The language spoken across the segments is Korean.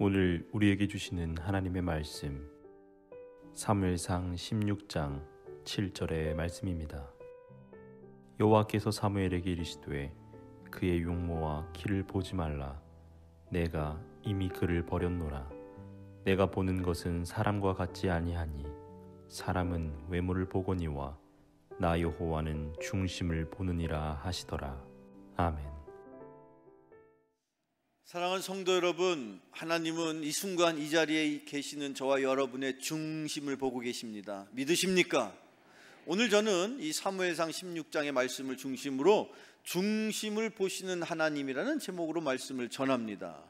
오늘 우리에게 주시는 하나님의 말씀, 사무엘상 16장 7절의 말씀입니다. 여호와께서 사무엘에게 이르시되 그의 용모와 키를 보지 말라. 내가 이미 그를 버렸노라. 내가 보는 것은 사람과 같지 아니하니 사람은 외모를 보거니와 나 여호와는 중심을 보느니라 하시더라. 아멘. 사랑하는 성도 여러분, 하나님은 이 순간 이 자리에 계시는 저와 여러분의 중심을 보고 계십니다. 믿으십니까? 오늘 저는 이 사무엘상 16장의 말씀을 중심으로 중심을 보시는 하나님이라는 제목으로 말씀을 전합니다.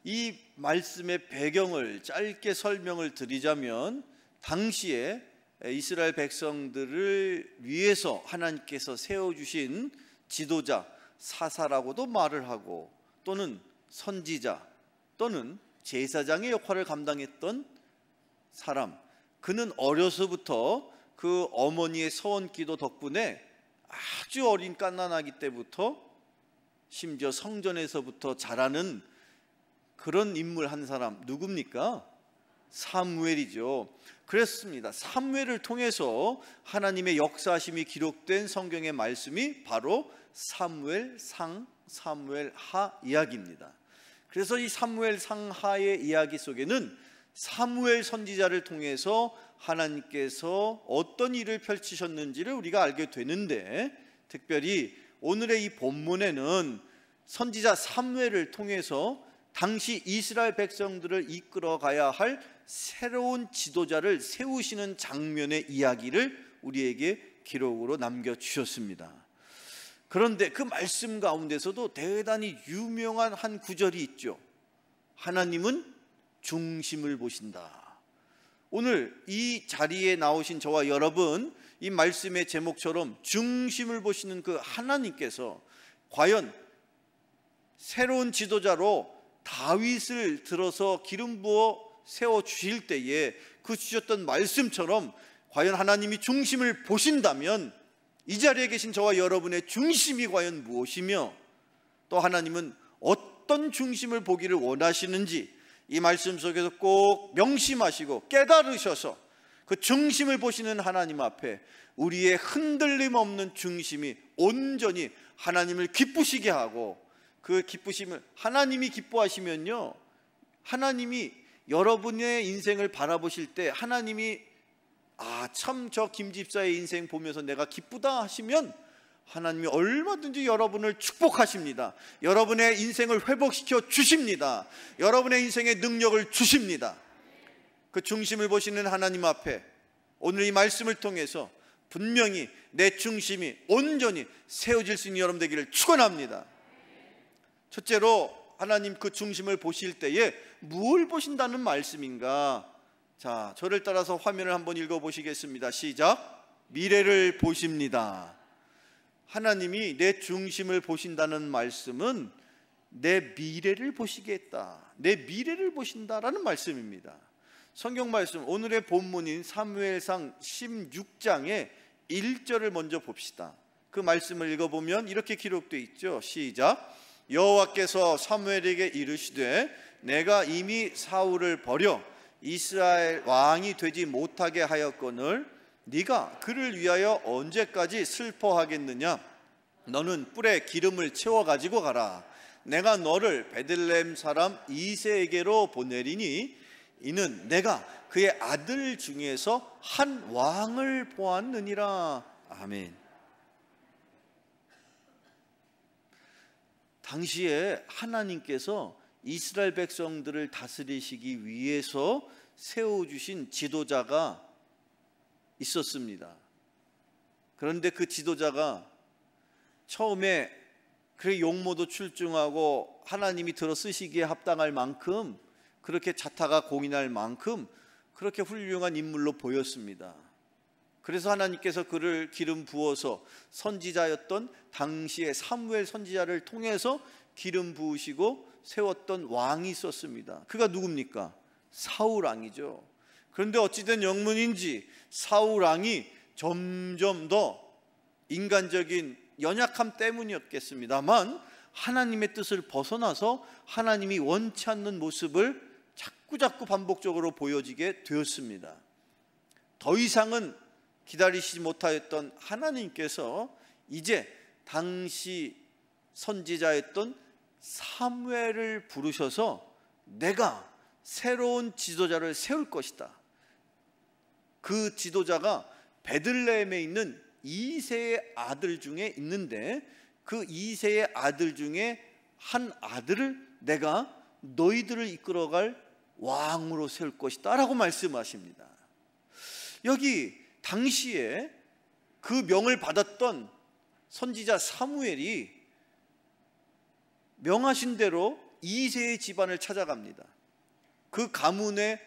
이 말씀의 배경을 짧게 설명을 드리자면, 당시에 이스라엘 백성들을 위해서 하나님께서 세워주신 지도자, 사사라고도 말을 하고, 또는 선지자 또는 제사장의 역할을 감당했던 사람, 그는 어려서부터 그 어머니의 서원기도 덕분에 아주 어린 갓난아기 때부터 심지어 성전에서부터 자라는 그런 인물 한 사람, 누굽니까? 사무엘이죠. 그렇습니다. 사무엘을 통해서 하나님의 역사심이 기록된 성경의 말씀이 바로 사무엘상, 사무엘하 이야기입니다. 그래서 이 사무엘상하의 이야기 속에는 사무엘 선지자를 통해서 하나님께서 어떤 일을 펼치셨는지를 우리가 알게 되는데, 특별히 오늘의 이 본문에는 선지자 사무엘을 통해서 당시 이스라엘 백성들을 이끌어가야 할 새로운 지도자를 세우시는 장면의 이야기를 우리에게 기록으로 남겨주셨습니다. 그런데 그 말씀 가운데서도 대단히 유명한 한 구절이 있죠. 하나님은 중심을 보신다. 오늘 이 자리에 나오신 저와 여러분, 이 말씀의 제목처럼 중심을 보시는 그 하나님께서 과연 새로운 지도자로 다윗을 들어서 기름 부어 세워주실 때에 그 주셨던 말씀처럼 과연 하나님이 중심을 보신다면 이 자리에 계신 저와 여러분의 중심이 과연 무엇이며, 또 하나님은 어떤 중심을 보기를 원하시는지 이 말씀 속에서 꼭 명심하시고 깨달으셔서 그 중심을 보시는 하나님 앞에 우리의 흔들림 없는 중심이 온전히 하나님을 기쁘시게 하고, 그 기쁘심을 하나님이 기뻐하시면요, 하나님이 여러분의 인생을 바라보실 때 하나님이 참 저 김 집사의 인생 보면서 내가 기쁘다 하시면 하나님이 얼마든지 여러분을 축복하십니다. 여러분의 인생을 회복시켜 주십니다. 여러분의 인생의 능력을 주십니다. 그 중심을 보시는 하나님 앞에 오늘 이 말씀을 통해서 분명히 내 중심이 온전히 세워질 수 있는 여러분 되기를 축원합니다. 첫째로 하나님 그 중심을 보실 때에 무엇을 보신다는 말씀인가? 자, 저를 따라서 화면을 한번 읽어보시겠습니다. 시작. 미래를 보십니다. 하나님이 내 중심을 보신다는 말씀은 내 미래를 보시겠다, 내 미래를 보신다라는 말씀입니다. 성경 말씀, 오늘의 본문인 사무엘상 16장의 1절을 먼저 봅시다. 그 말씀을 읽어보면 이렇게 기록되어 있죠. 시작. 여호와께서 사무엘에게 이르시되 내가 이미 사울을 버려 이스라엘 왕이 되지 못하게 하였거늘 네가 그를 위하여 언제까지 슬퍼하겠느냐? 너는 뿔에 기름을 채워 가지고 가라. 내가 너를 베들레헴 사람 이새에게로 보내리니 이는 내가 그의 아들 중에서 한 왕을 보았느니라. 아멘. 당시에 하나님께서 이스라엘 백성들을 다스리시기 위해서 세워주신 지도자가 있었습니다. 그런데 그 지도자가 처음에 그의 용모도 출중하고 하나님이 들어 쓰시기에 합당할 만큼, 그렇게 자타가 공인할 만큼 그렇게 훌륭한 인물로 보였습니다. 그래서 하나님께서 그를 기름 부어서 선지자였던 당시의 사무엘 선지자를 통해서 기름 부으시고 세웠던 왕이 있었습니다. 그가 누굽니까? 사울 왕이죠. 그런데 어찌된 영문인지 사울 왕이 점점 더 인간적인 연약함 때문이었겠습니다만 하나님의 뜻을 벗어나서 하나님이 원치 않는 모습을 자꾸 반복적으로 보여지게 되었습니다. 더 이상은 기다리시지 못하였던 하나님께서 이제 당시 선지자였던 사무엘을 부르셔서 내가 새로운 지도자를 세울 것이다. 그 지도자가 베들레헴에 있는 이새의 아들 중에 있는데 그 이새의 아들 중에 한 아들을 내가 너희들을 이끌어갈 왕으로 세울 것이다 라고 말씀하십니다. 여기 당시에 그 명을 받았던 선지자 사무엘이 명하신 대로 이새의 집안을 찾아갑니다. 그 가문에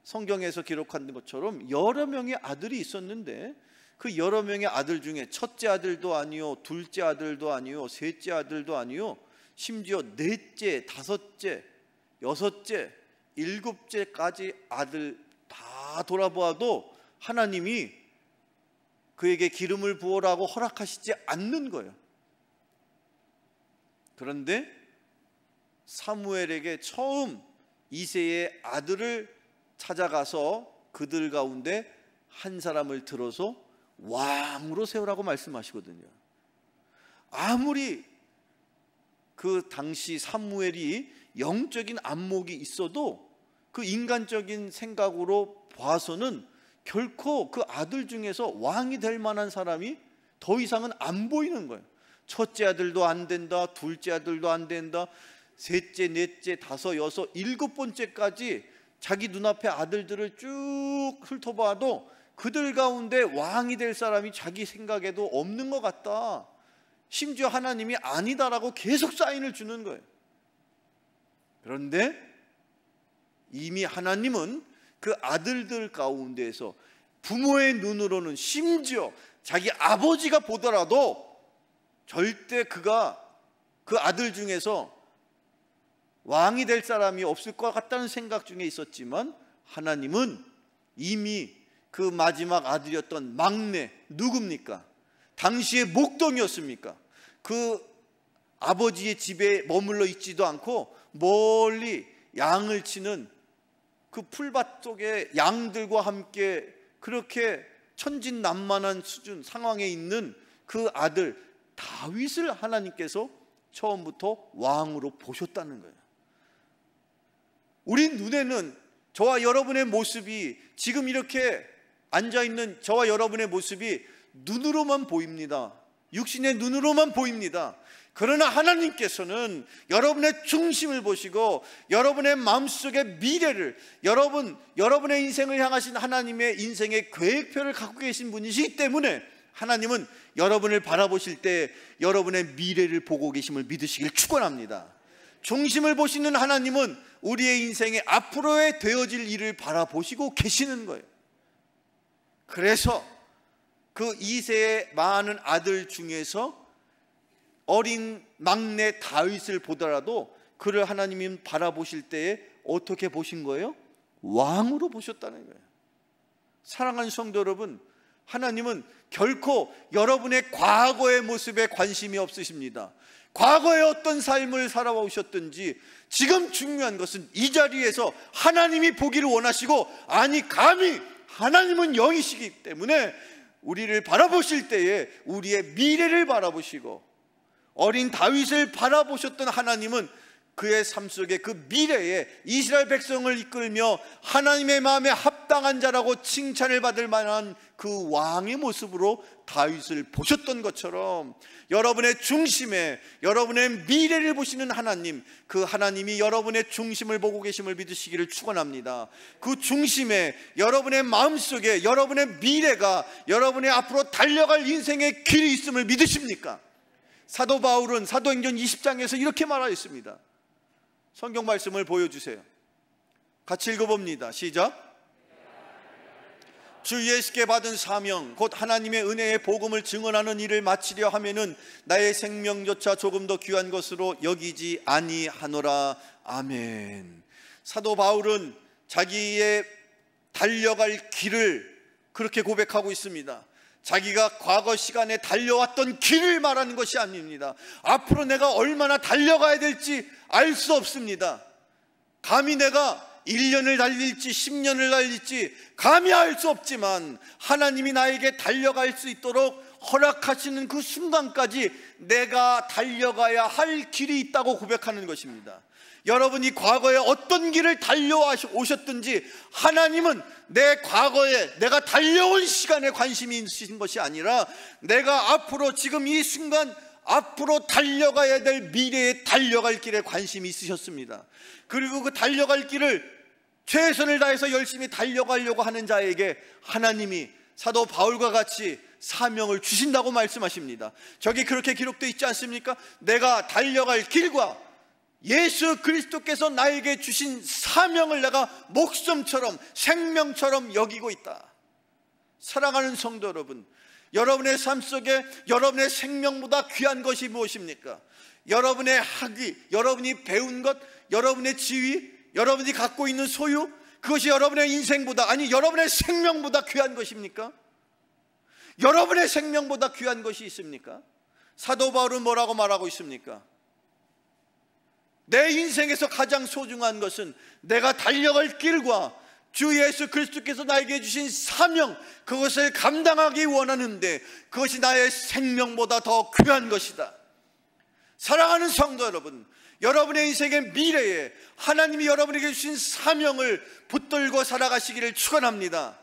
성경에서 기록한 것처럼 여러 명의 아들이 있었는데 그 여러 명의 아들 중에 첫째 아들도 아니요, 둘째 아들도 아니요, 셋째 아들도 아니요, 심지어 넷째, 다섯째, 여섯째, 일곱째까지 아들 다 돌아보아도 하나님이 그에게 기름을 부으라고 허락하시지 않는 거예요. 그런데 사무엘에게 처음 이새의 아들을 찾아가서 그들 가운데 한 사람을 들어서 왕으로 세우라고 말씀하시거든요. 아무리 그 당시 사무엘이 영적인 안목이 있어도 그 인간적인 생각으로 봐서는 결코 그 아들 중에서 왕이 될 만한 사람이 더 이상은 안 보이는 거예요. 첫째 아들도 안 된다, 둘째 아들도 안 된다, 셋째, 넷째, 다섯, 여섯, 일곱 번째까지 자기 눈앞에 아들들을 쭉 훑어봐도 그들 가운데 왕이 될 사람이 자기 생각에도 없는 것 같다. 심지어 하나님이 아니다라고 계속 사인을 주는 거예요. 그런데 이미 하나님은 그 아들들 가운데에서 부모의 눈으로는 심지어 자기 아버지가 보더라도 절대 그가 그 아들 중에서 왕이 될 사람이 없을 것 같다는 생각 중에 있었지만 하나님은 이미 그 마지막 아들이었던 막내 누굽니까? 당시의 목동이었습니까? 그 아버지의 집에 머물러 있지도 않고 멀리 양을 치는 그 풀밭 속에 양들과 함께 그렇게 천진난만한 수준 상황에 있는 그 아들 다윗을 하나님께서 처음부터 왕으로 보셨다는 거예요. 우리 눈에는 저와 여러분의 모습이 지금 이렇게 앉아있는 저와 여러분의 모습이 눈으로만 보입니다. 육신의 눈으로만 보입니다. 그러나 하나님께서는 여러분의 중심을 보시고 여러분의 마음속의 미래를 여러분의 인생을 향하신 하나님의 인생의 계획표를 갖고 계신 분이시기 때문에 하나님은 여러분을 바라보실 때 여러분의 미래를 보고 계심을 믿으시길 축원합니다. 중심을 보시는 하나님은 우리의 인생의 앞으로의 되어질 일을 바라보시고 계시는 거예요. 그래서 그 이새의 많은 아들 중에서 어린 막내 다윗을 보더라도 그를 하나님이 바라보실 때에 어떻게 보신 거예요? 왕으로 보셨다는 거예요. 사랑하는 성도 여러분, 하나님은 결코 여러분의 과거의 모습에 관심이 없으십니다. 과거에 어떤 삶을 살아오셨든지 지금 중요한 것은 이 자리에서 하나님이 보기를 원하시고, 아니 감히 하나님은 영이시기 때문에 우리를 바라보실 때에 우리의 미래를 바라보시고, 어린 다윗을 바라보셨던 하나님은 그의 삶 속에 그 미래에 이스라엘 백성을 이끌며 하나님의 마음에 합당한 자라고 칭찬을 받을 만한 그 왕의 모습으로 다윗을 보셨던 것처럼 여러분의 중심에 여러분의 미래를 보시는 하나님, 그 하나님이 여러분의 중심을 보고 계심을 믿으시기를 축원합니다. 그 중심에 여러분의 마음속에 여러분의 미래가, 여러분의 앞으로 달려갈 인생의 길이 있음을 믿으십니까? 사도 바울은 사도행전 20장에서 이렇게 말하였습니다. 성경 말씀을 보여주세요. 같이 읽어봅니다. 시작. 주 예수께 받은 사명 곧 하나님의 은혜의 복음을 증언하는 일을 마치려 하면은 나의 생명조차 조금 더 귀한 것으로 여기지 아니하노라. 아멘. 사도 바울은 자기의 달려갈 길을 그렇게 고백하고 있습니다. 자기가 과거 시간에 달려왔던 길을 말하는 것이 아닙니다. 앞으로 내가 얼마나 달려가야 될지 알 수 없습니다. 감히 내가 1년을 달릴지 10년을 달릴지 감히 알 수 없지만 하나님이 나에게 달려갈 수 있도록 허락하시는 그 순간까지 내가 달려가야 할 길이 있다고 고백하는 것입니다. 여러분이 과거에 어떤 길을 달려오셨든지 하나님은 내 과거에 내가 달려온 시간에 관심이 있으신 것이 아니라 내가 앞으로 지금 이 순간 앞으로 달려가야 될 미래에 달려갈 길에 관심이 있으셨습니다. 그리고 그 달려갈 길을 최선을 다해서 열심히 달려가려고 하는 자에게 하나님이 사도 바울과 같이 사명을 주신다고 말씀하십니다. 저기 그렇게 기록되어 있지 않습니까? 내가 달려갈 길과 예수 그리스도께서 나에게 주신 사명을 내가 목숨처럼 생명처럼 여기고 있다. 사랑하는 성도 여러분, 여러분의 삶 속에 여러분의 생명보다 귀한 것이 무엇입니까? 여러분의 학위, 여러분이 배운 것, 여러분의 지위, 여러분이 갖고 있는 소유, 그것이 여러분의 인생보다, 아니 여러분의 생명보다 귀한 것입니까? 여러분의 생명보다 귀한 것이 있습니까? 사도 바울은 뭐라고 말하고 있습니까? 내 인생에서 가장 소중한 것은 내가 달려갈 길과 주 예수 그리스도께서 나에게 주신 사명, 그것을 감당하기 원하는데 그것이 나의 생명보다 더 귀한 것이다. 사랑하는 성도 여러분, 여러분의 인생의 미래에 하나님이 여러분에게 주신 사명을 붙들고 살아가시기를 축원합니다.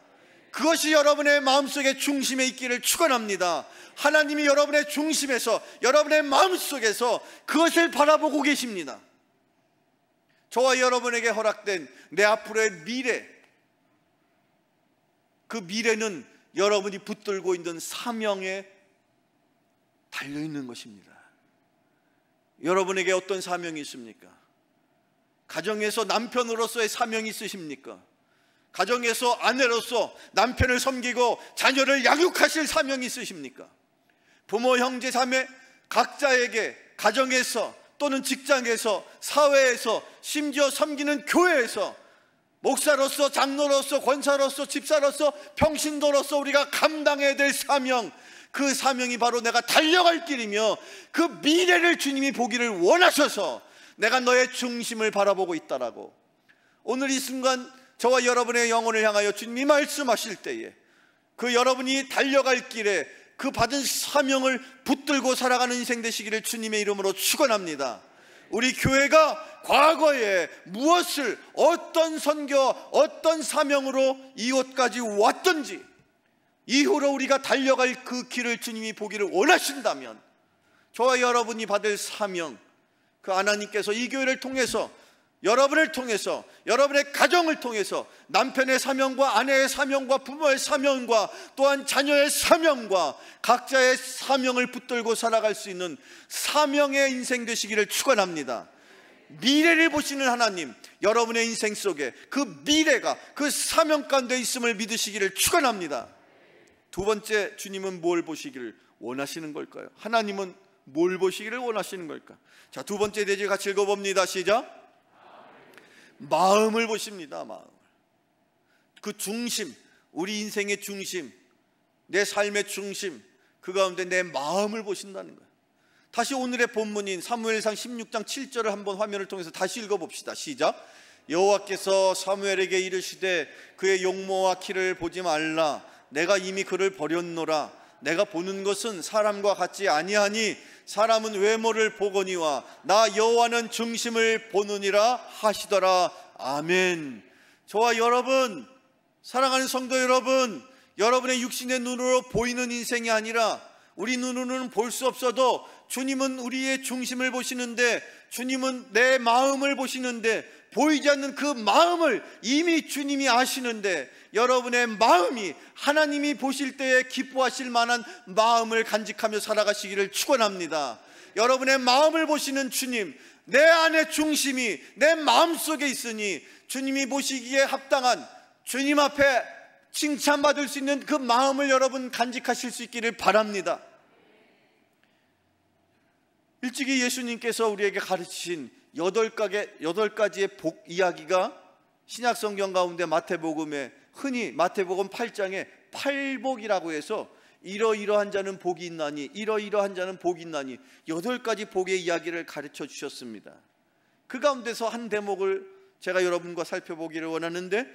그것이 여러분의 마음속의 중심에 있기를 축원합니다. 하나님이 여러분의 중심에서, 여러분의 마음속에서 그것을 바라보고 계십니다. 저와 여러분에게 허락된 내 앞으로의 미래, 그 미래는 여러분이 붙들고 있는 사명에 달려있는 것입니다. 여러분에게 어떤 사명이 있습니까? 가정에서 남편으로서의 사명이 있으십니까? 가정에서 아내로서 남편을 섬기고 자녀를 양육하실 사명이 있으십니까? 부모, 형제, 자매 각자에게 가정에서 또는 직장에서, 사회에서, 심지어 섬기는 교회에서 목사로서, 장로로서, 권사로서, 집사로서, 평신도로서 우리가 감당해야 될 사명, 그 사명이 바로 내가 달려갈 길이며 그 미래를 주님이 보기를 원하셔서 내가 너의 중심을 바라보고 있다라고, 오늘 이 순간 저와 여러분의 영혼을 향하여 주님이 말씀하실 때에 그 여러분이 달려갈 길에 그 받은 사명을 붙들고 살아가는 인생 되시기를 주님의 이름으로 축원합니다. 우리 교회가 과거에 무엇을, 어떤 선교, 어떤 사명으로 이곳까지 왔던지, 이후로 우리가 달려갈 그 길을 주님이 보기를 원하신다면 저와 여러분이 받을 사명, 그 하나님께서 이 교회를 통해서, 여러분을 통해서, 여러분의 가정을 통해서 남편의 사명과 아내의 사명과 부모의 사명과 또한 자녀의 사명과 각자의 사명을 붙들고 살아갈 수 있는 사명의 인생 되시기를 축원합니다. 미래를 보시는 하나님, 여러분의 인생 속에 그 미래가 그 사명 가운데 있음을 믿으시기를 축원합니다. 두 번째, 주님은 뭘 보시기를 원하시는 걸까요? 하나님은 뭘 보시기를 원하시는 걸까? 자, 두 번째 대지 같이 읽어봅니다. 시작. 마음을 보십니다. 마음을. 그 중심, 우리 인생의 중심, 내 삶의 중심, 그 가운데 내 마음을 보신다는 거예요. 다시 오늘의 본문인 사무엘상 16장 7절을 한번 화면을 통해서 다시 읽어봅시다. 시작. 여호와께서 사무엘에게 이르시되 그의 용모와 키를 보지 말라. 내가 이미 그를 버렸노라. 내가 보는 것은 사람과 같지 아니하니 사람은 외모를 보거니와 나 여호와는 중심을 보느니라 하시더라. 아멘. 저와 여러분, 사랑하는 성도 여러분, 여러분의 육신의 눈으로 보이는 인생이 아니라, 우리 눈으로는 볼 수 없어도 주님은 우리의 중심을 보시는데, 주님은 내 마음을 보시는데, 보이지 않는 그 마음을 이미 주님이 아시는데, 여러분의 마음이 하나님이 보실 때에 기뻐하실 만한 마음을 간직하며 살아가시기를 축원합니다. 여러분의 마음을 보시는 주님, 내 안의 중심이 내 마음속에 있으니 주님이 보시기에 합당한, 주님 앞에 칭찬받을 수 있는 그 마음을 여러분 간직하실 수 있기를 바랍니다. 일찍이 예수님께서 우리에게 가르치신 8가지의 복 이야기가 신약성경 가운데 마태복음에, 흔히 마태복음 8장에 팔복이라고 해서 이러이러한 자는 복이 있나니, 이러이러한 자는 복이 있나니 8가지 복의 이야기를 가르쳐 주셨습니다. 그 가운데서 한 대목을 제가 여러분과 살펴보기를 원하는데,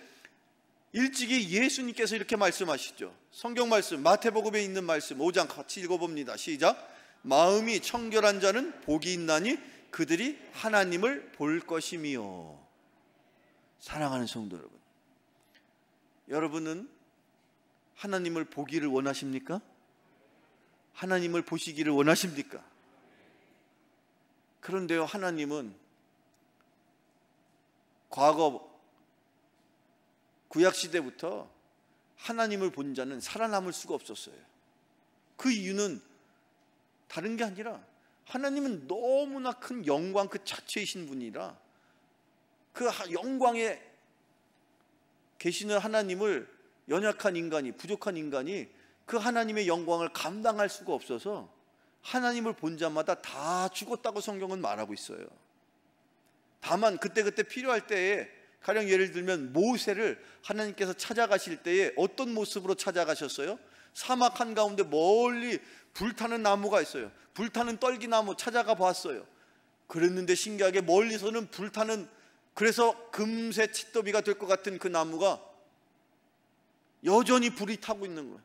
일찍이 예수님께서 이렇게 말씀하시죠. 성경 말씀 마태복음에 있는 말씀 5장 같이 읽어봅니다. 시작. 마음이 청결한 자는 복이 있나니 그들이 하나님을 볼 것이며. 사랑하는 성도 여러분, 여러분은 하나님을 보기를 원하십니까? 하나님을 보시기를 원하십니까? 그런데요, 하나님은 과거 구약시대부터 하나님을 본 자는 살아남을 수가 없었어요. 그 이유는 다른 게 아니라 하나님은 너무나 큰 영광 그 자체이신 분이라, 그 영광에 계시는 하나님을 연약한 인간이, 부족한 인간이 그 하나님의 영광을 감당할 수가 없어서 하나님을 본 자마다 다 죽었다고 성경은 말하고 있어요. 다만 그때그때 필요할 때에, 가령 예를 들면 모세를 하나님께서 찾아가실 때에 어떤 모습으로 찾아가셨어요? 사막 한가운데 멀리 불타는 나무가 있어요. 불타는 떨기나무 찾아가 봤어요. 그랬는데 신기하게 멀리서는 불타는, 그래서 금세 칡더미가 될 것 같은 그 나무가 여전히 불이 타고 있는 거예요.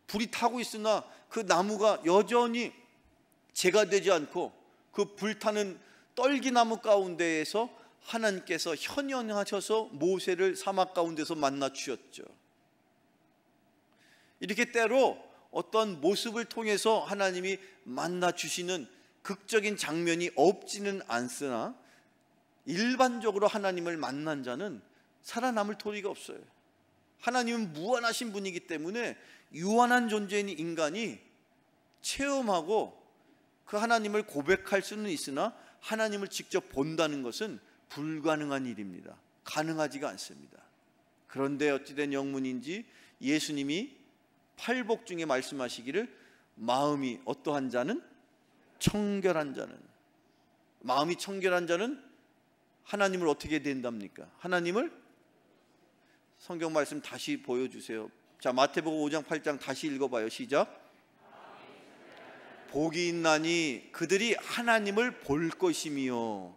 불이 타고 있으나 그 나무가 여전히 재가 되지 않고 그 불타는 떨기나무 가운데에서 하나님께서 현현하셔서 모세를 사막 가운데서 만나 주셨죠. 이렇게 때로 어떤 모습을 통해서 하나님이 만나 주시는 극적인 장면이 없지는 않으나, 일반적으로 하나님을 만난 자는 살아남을 도리가 없어요. 하나님은 무한하신 분이기 때문에 유한한 존재인 인간이 체험하고 그 하나님을 고백할 수는 있으나 하나님을 직접 본다는 것은 불가능한 일입니다. 가능하지가 않습니다. 그런데 어찌된 영문인지 예수님이 팔복 중에 말씀하시기를, 마음이 어떠한 자는? 청결한 자는. 마음이 청결한 자는 하나님을 어떻게 된답니까? 하나님을, 성경 말씀 다시 보여주세요. 자, 마태복음 5장 8장 다시 읽어봐요. 시작. 복이 있나니 그들이 하나님을 볼 것이며.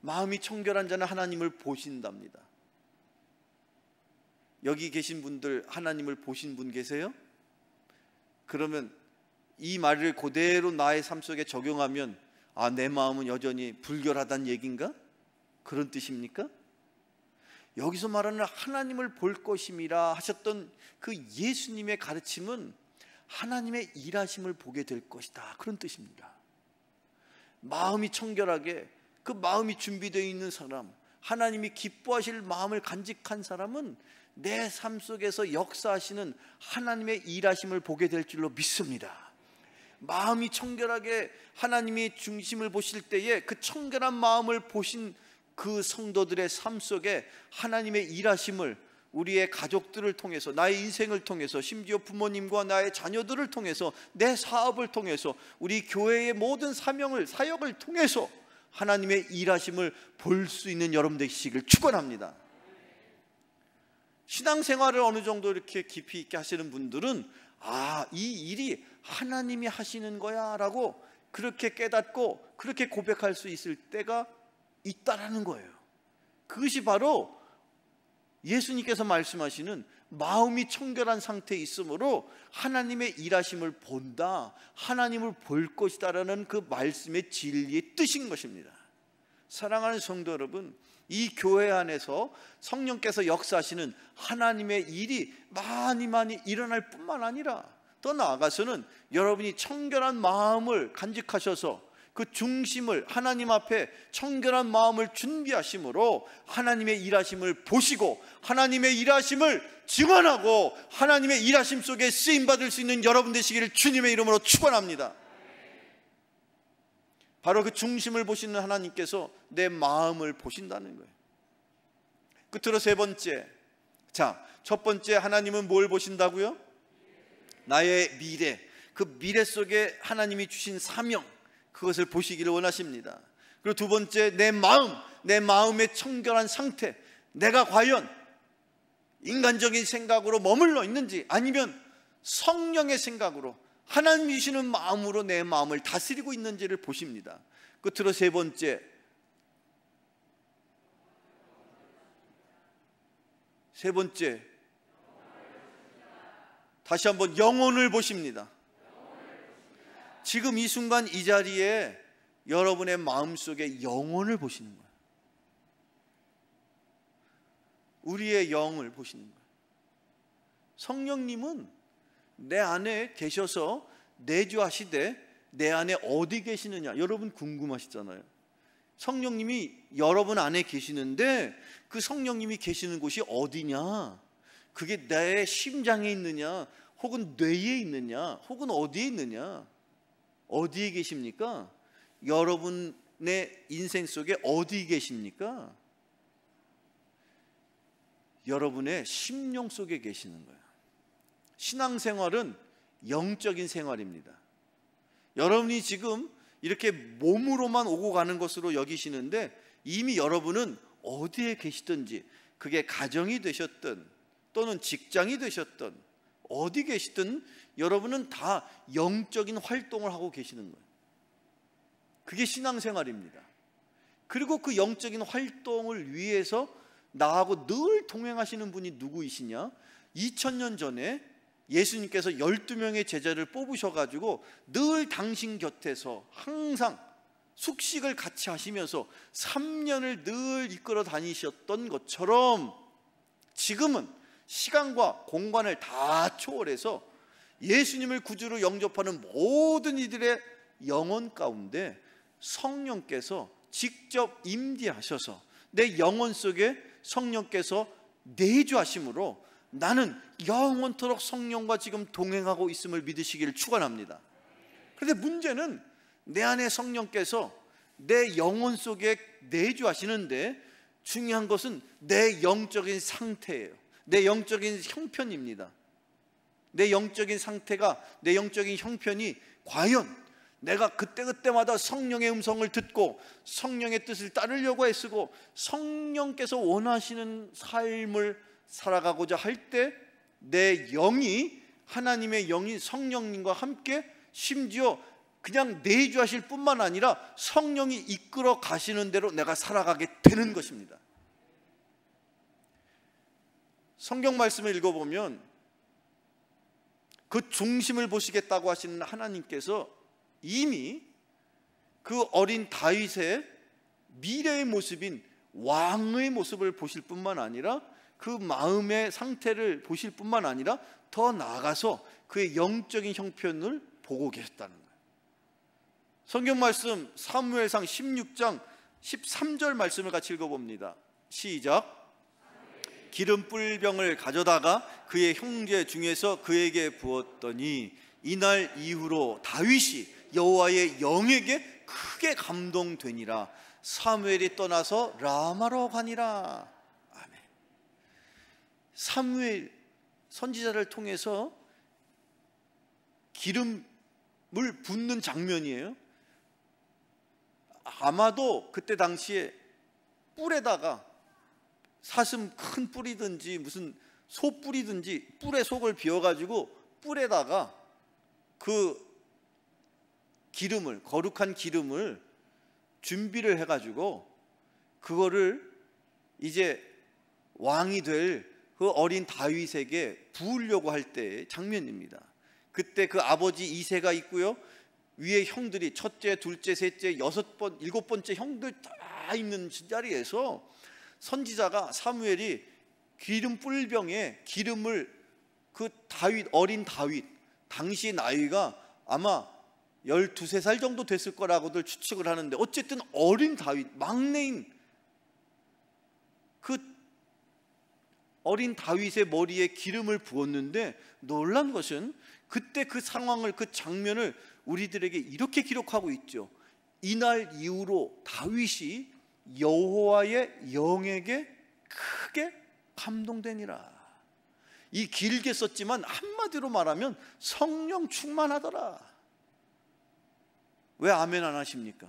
마음이 청결한 자는 하나님을 보신답니다. 여기 계신 분들 하나님을 보신 분 계세요? 그러면 이 말을 그대로 나의 삶 속에 적용하면, 아, 내 마음은 여전히 불결하다는 얘기인가? 그런 뜻입니까? 여기서 말하는 하나님을 볼 것임이라 하셨던 그 예수님의 가르침은 하나님의 일하심을 보게 될 것이다, 그런 뜻입니다. 마음이 청결하게, 그 마음이 준비되어 있는 사람, 하나님이 기뻐하실 마음을 간직한 사람은 내 삶 속에서 역사하시는 하나님의 일하심을 보게 될 줄로 믿습니다. 마음이 청결하게 하나님이 중심을 보실 때에 그 청결한 마음을 보신 그 성도들의 삶 속에 하나님의 일하심을 우리의 가족들을 통해서, 나의 인생을 통해서, 심지어 부모님과 나의 자녀들을 통해서, 내 사업을 통해서, 우리 교회의 모든 사역을 통해서 하나님의 일하심을 볼 수 있는 여러분 되시기를 축원합니다. 신앙생활을 어느 정도 이렇게 깊이 있게 하시는 분들은, 아, 이 일이 하나님이 하시는 거야 라고 그렇게 깨닫고 그렇게 고백할 수 있을 때가 있다라는 거예요. 그것이 바로 예수님께서 말씀하시는 마음이 청결한 상태에 있으므로 하나님의 일하심을 본다, 하나님을 볼 것이다라는 그 말씀의 진리의 뜻인 것입니다. 사랑하는 성도 여러분, 이 교회 안에서 성령께서 역사하시는 하나님의 일이 많이 일어날 뿐만 아니라, 더 나아가서는 여러분이 청결한 마음을 간직하셔서 그 중심을 하나님 앞에 청결한 마음을 준비하심으로 하나님의 일하심을 보시고 하나님의 일하심을 증언하고 하나님의 일하심 속에 쓰임받을 수 있는 여러분 되시기를 주님의 이름으로 축원합니다. 바로 그 중심을 보시는 하나님께서 내 마음을 보신다는 거예요. 끝으로 세 번째, 자, 첫 번째 하나님은 뭘 보신다고요? 나의 미래, 그 미래 속에 하나님이 주신 사명, 그것을 보시기를 원하십니다. 그리고 두 번째, 내 마음, 내 마음의 청결한 상태, 내가 과연 인간적인 생각으로 머물러 있는지, 아니면 성령의 생각으로 하나님 주시는 마음으로 내 마음을 다스리고 있는지를 보십니다. 끝으로 세 번째, 다시 한번 영혼을 보십니다. 지금 이 순간 이 자리에 여러분의 마음속에 영혼을 보시는 거예요. 우리의 영을 보시는 거예요. 성령님은 내 안에 계셔서 내주하시되 내 안에 어디 계시느냐, 여러분 궁금하시잖아요. 성령님이 여러분 안에 계시는데 그 성령님이 계시는 곳이 어디냐? 그게 내 심장에 있느냐, 혹은 뇌에 있느냐, 혹은 어디에 있느냐? 어디에 계십니까? 여러분의 인생 속에 어디에 계십니까? 여러분의 심령 속에 계시는 거예요. 신앙생활은 영적인 생활입니다. 여러분이 지금 이렇게 몸으로만 오고 가는 것으로 여기시는데 이미 여러분은 어디에 계시든지, 그게 가정이 되셨든 또는 직장이 되셨든 어디 계시든 여러분은 다 영적인 활동을 하고 계시는 거예요. 그게 신앙생활입니다. 그리고 그 영적인 활동을 위해서 나하고 늘 동행하시는 분이 누구이시냐? 2000년 전에 예수님께서 12명의 제자를 뽑으셔가지고 늘 당신 곁에서 항상 숙식을 같이 하시면서 3년을 늘 이끌어 다니셨던 것처럼 지금은 시간과 공간을 다 초월해서 예수님을 구주로 영접하는 모든 이들의 영혼 가운데 성령께서 직접 임재하셔서 내 영혼 속에 성령께서 내주하심으로 나는 영원토록 성령과 지금 동행하고 있음을 믿으시기를 축원합니다. 그런데 문제는 내 안에 성령께서 내 영혼 속에 내주하시는데 중요한 것은 내 영적인 상태예요. 내 영적인 형편입니다. 내 영적인 상태가, 내 영적인 형편이 과연 내가 그때그때마다 성령의 음성을 듣고 성령의 뜻을 따르려고 애쓰고 성령께서 원하시는 삶을 살아가고자 할 때 내 영이, 하나님의 영이 성령님과 함께 심지어 그냥 내주하실 뿐만 아니라 성령이 이끌어 가시는 대로 내가 살아가게 되는 것입니다. 성경 말씀을 읽어보면 그 중심을 보시겠다고 하시는 하나님께서 이미 그 어린 다윗의 미래의 모습인 왕의 모습을 보실 뿐만 아니라 그 마음의 상태를 보실 뿐만 아니라 더 나아가서 그의 영적인 형편을 보고 계셨다는 거예요. 성경 말씀 사무엘상 16장 13절 말씀을 같이 읽어봅니다. 시작. 기름 뿔병을 가져다가 그의 형제 중에서 그에게 부었더니 이날 이후로 다윗이 여호와의 영에게 크게 감동되니라. 사무엘이 떠나서 라마로 가니라. 아멘. 사무엘 선지자를 통해서 기름을 붓는 장면이에요. 아마도 그때 당시에 뿔에다가 사슴 큰 뿔이든지 무슨 소 뿔이든지 뿔에 속을 비워가지고 뿔에다가 그 기름을, 거룩한 기름을 준비를 해가지고 그거를 이제 왕이 될 그 어린 다윗에게 부으려고 할 때의 장면입니다. 그때 그 아버지 이새가 있고요, 위에 형들이 첫째, 둘째, 셋째, 일곱 번째 형들 다 있는 자리에서 선지자가 사무엘이 기름 뿔병에 기름을 그 다윗, 어린 다윗, 당시 나이가 아마 12~13살 정도 됐을 거라고들 추측을 하는데 어쨌든 어린 다윗, 막내인 그 어린 다윗의 머리에 기름을 부었는데 놀란 것은 그때 그 상황을, 그 장면을 우리들에게 이렇게 기록하고 있죠. 이날 이후로 다윗이 여호와의 영에게 크게 감동되니라. 이 길게 썼지만 한마디로 말하면 성령 충만하더라. 왜 아멘 안 하십니까?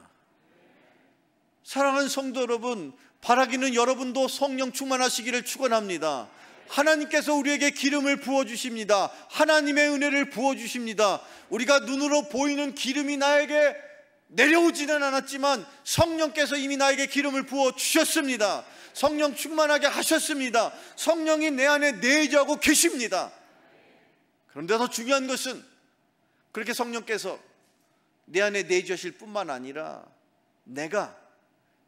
사랑하는 성도 여러분, 바라기는 여러분도 성령 충만하시기를 축원합니다. 하나님께서 우리에게 기름을 부어주십니다. 하나님의 은혜를 부어주십니다. 우리가 눈으로 보이는 기름이 나에게 내려오지는 않았지만 성령께서 이미 나에게 기름을 부어주셨습니다. 성령 충만하게 하셨습니다. 성령이 내 안에 내주하고 계십니다. 그런데 더 중요한 것은 그렇게 성령께서 내 안에 내주하실 뿐만 아니라 내가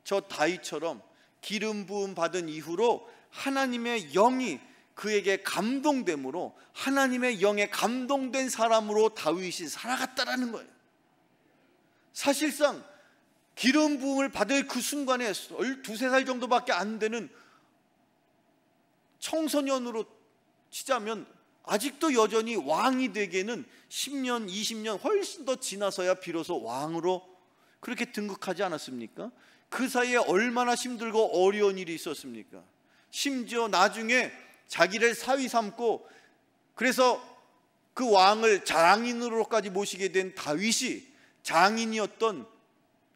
저 다윗처럼 기름 부음 받은 이후로 하나님의 영이 그에게 감동됨으로 하나님의 영에 감동된 사람으로 다윗이 살아갔다라는 거예요. 사실상 기름 부음을 받을 그 순간에 12~13살 정도밖에 안 되는 청소년으로 치자면 아직도 여전히 왕이 되기에는 10년, 20년 훨씬 더 지나서야 비로소 왕으로 그렇게 등극하지 않았습니까? 그 사이에 얼마나 힘들고 어려운 일이 있었습니까? 심지어 나중에 자기를 사위 삼고 그래서 그 왕을 장인으로까지 모시게 된 다윗이 장인이었던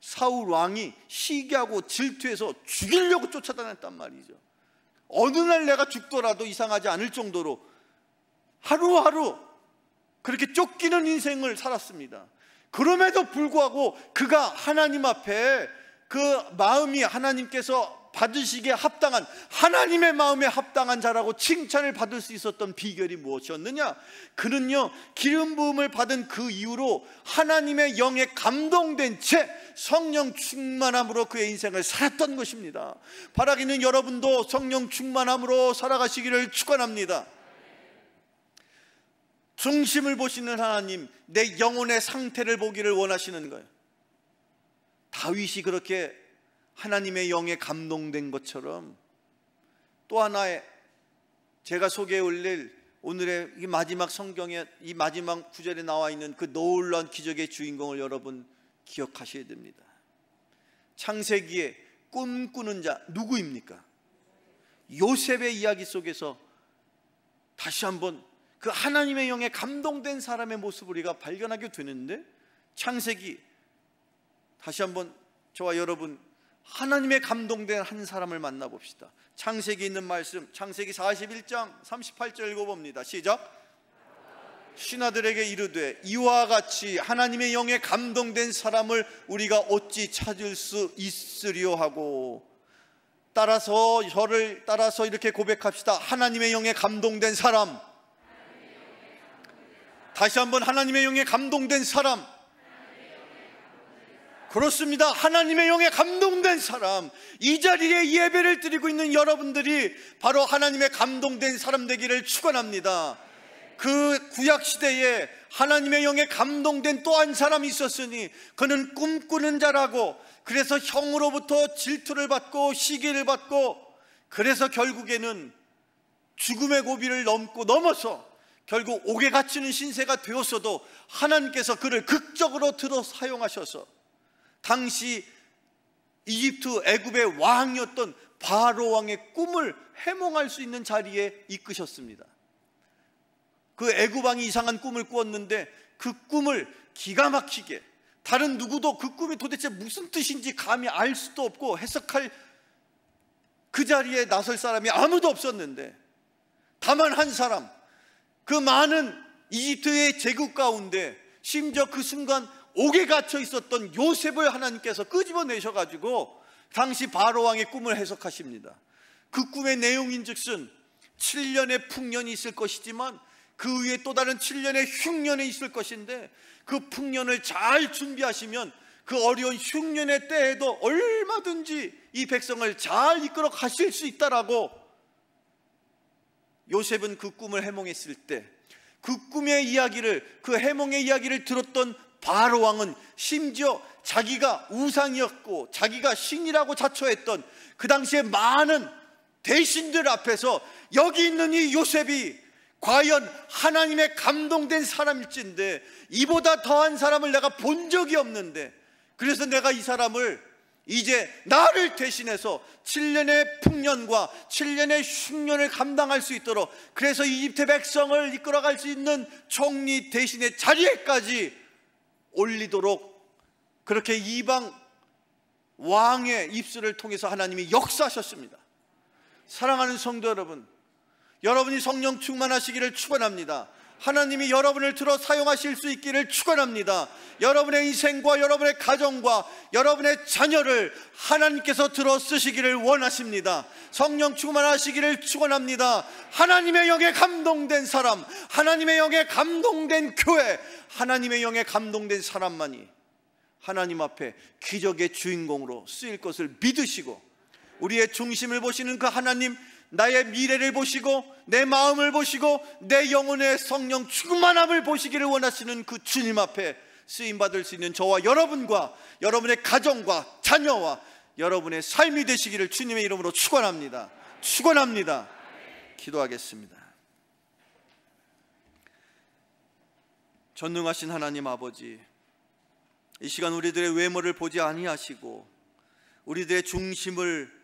사울 왕이 시기하고 질투해서 죽이려고 쫓아다녔단 말이죠. 어느 날 내가 죽더라도 이상하지 않을 정도로 하루하루 그렇게 쫓기는 인생을 살았습니다. 그럼에도 불구하고 그가 하나님 앞에 그 마음이 하나님께서 받으시기에 합당한 하나님의 마음에 합당한 자라고 칭찬을 받을 수 있었던 비결이 무엇이었느냐? 그는요 기름 부음을 받은 그 이후로 하나님의 영에 감동된 채 성령 충만함으로 그의 인생을 살았던 것입니다. 바라기는 여러분도 성령 충만함으로 살아가시기를 축원합니다. 중심을 보시는 하나님, 내 영혼의 상태를 보기를 원하시는 거예요. 다윗이 그렇게 하나님의 영에 감동된 것처럼 또 하나의 제가 소개해 올릴 오늘의 이 마지막 성경에 이 마지막 구절에 나와 있는 그 놀라운 기적의 주인공을 여러분 기억하셔야 됩니다. 창세기에 꿈꾸는 자 누구입니까? 요셉의 이야기 속에서 다시 한번 그 하나님의 영에 감동된 사람의 모습을 우리가 발견하게 되는데, 창세기 다시 한번 저와 여러분 하나님의 감동된 한 사람을 만나봅시다. 창세기 있는 말씀, 창세기 41장 38절 읽어봅니다. 시작. 신하들에게 이르되 이와 같이 하나님의 영에 감동된 사람을 우리가 어찌 찾을 수 있으리요 하고, 따라서 저를 따라서 이렇게 고백합시다. 하나님의 영에 감동된 사람. 다시 한번 하나님의 영에 감동된 사람. 그렇습니다. 하나님의 영에 감동된 사람. 이 자리에 예배를 드리고 있는 여러분들이 바로 하나님의 감동된 사람 되기를 축원합니다. 그 구약시대에 하나님의 영에 감동된 또 한 사람이 있었으니 그는 꿈꾸는 자라고, 그래서 형으로부터 질투를 받고 시기를 받고, 그래서 결국에는 죽음의 고비를 넘어서 결국 옥에 갇히는 신세가 되었어도 하나님께서 그를 극적으로 들어 사용하셔서 당시 이집트 애굽의 왕이었던 바로 왕의 꿈을 해몽할 수 있는 자리에 이끄셨습니다. 그 애굽 왕이 이상한 꿈을 꾸었는데 그 꿈을 기가 막히게, 다른 누구도 그 꿈이 도대체 무슨 뜻인지 감히 알 수도 없고 해석할 그 자리에 나설 사람이 아무도 없었는데, 다만 한 사람, 그 많은 이집트의 제국 가운데 심지어 그 순간 옥에 갇혀 있었던 요셉을 하나님께서 끄집어내셔가지고 당시 바로 왕의 꿈을 해석하십니다. 그 꿈의 내용인즉슨 7년의 풍년이 있을 것이지만 그 위에 또 다른 7년의 흉년이 있을 것인데, 그 풍년을 잘 준비하시면 그 어려운 흉년의 때에도 얼마든지 이 백성을 잘 이끌어 가실 수 있다라고 요셉은 그 꿈을 해몽했을 때, 그 꿈의 이야기를, 그 해몽의 이야기를 들었던 바로 왕은 심지어 자기가 우상이었고 자기가 신이라고 자처했던 그 당시에 많은 대신들 앞에서 여기 있는 이 요셉이 과연 하나님의 감동된 사람일진데, 이보다 더한 사람을 내가 본 적이 없는데, 그래서 내가 이 사람을 이제 나를 대신해서 7년의 풍년과 7년의 흉년을 감당할 수 있도록, 그래서 이집트 백성을 이끌어갈 수 있는 총리 대신의 자리에까지 올리도록 그렇게 이방 왕의 입술을 통해서 하나님이 역사하셨습니다. 사랑하는 성도 여러분, 여러분이 성령 충만하시기를 축원합니다. 하나님이 여러분을 들어 사용하실 수 있기를 축원합니다. 여러분의 인생과 여러분의 가정과 여러분의 자녀를 하나님께서 들어 쓰시기를 원하십니다. 성령 충만하시기를 축원합니다. 하나님의 영에 감동된 사람, 하나님의 영에 감동된 교회, 하나님의 영에 감동된 사람만이 하나님 앞에 기적의 주인공으로 쓰일 것을 믿으시고, 우리의 중심을 보시는 그 하나님, 나의 미래를 보시고 내 마음을 보시고 내 영혼의 성령 충만함을 보시기를 원하시는 그 주님 앞에 쓰임받을 수 있는 저와 여러분과 여러분의 가정과 자녀와 여러분의 삶이 되시기를 주님의 이름으로 축원합니다. 축원합니다. 기도하겠습니다. 전능하신 하나님 아버지, 이 시간 우리들의 외모를 보지 아니하시고 우리들의 중심을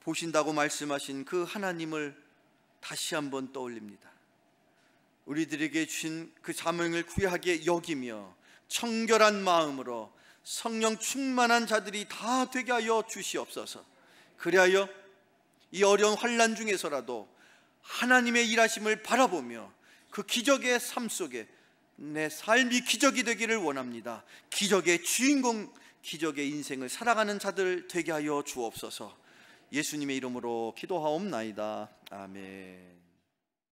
보신다고 말씀하신 그 하나님을 다시 한번 떠올립니다. 우리들에게 주신 그 사명을 귀하게 여기며 청결한 마음으로 성령 충만한 자들이 다 되게 하여 주시옵소서. 그리하여 이 어려운 환난 중에서라도 하나님의 일하심을 바라보며 그 기적의 삶 속에 내 삶이 기적이 되기를 원합니다. 기적의 주인공, 기적의 인생을 살아가는 자들 되게 하여 주옵소서. 예수님의 이름으로 기도하옵나이다. 아멘.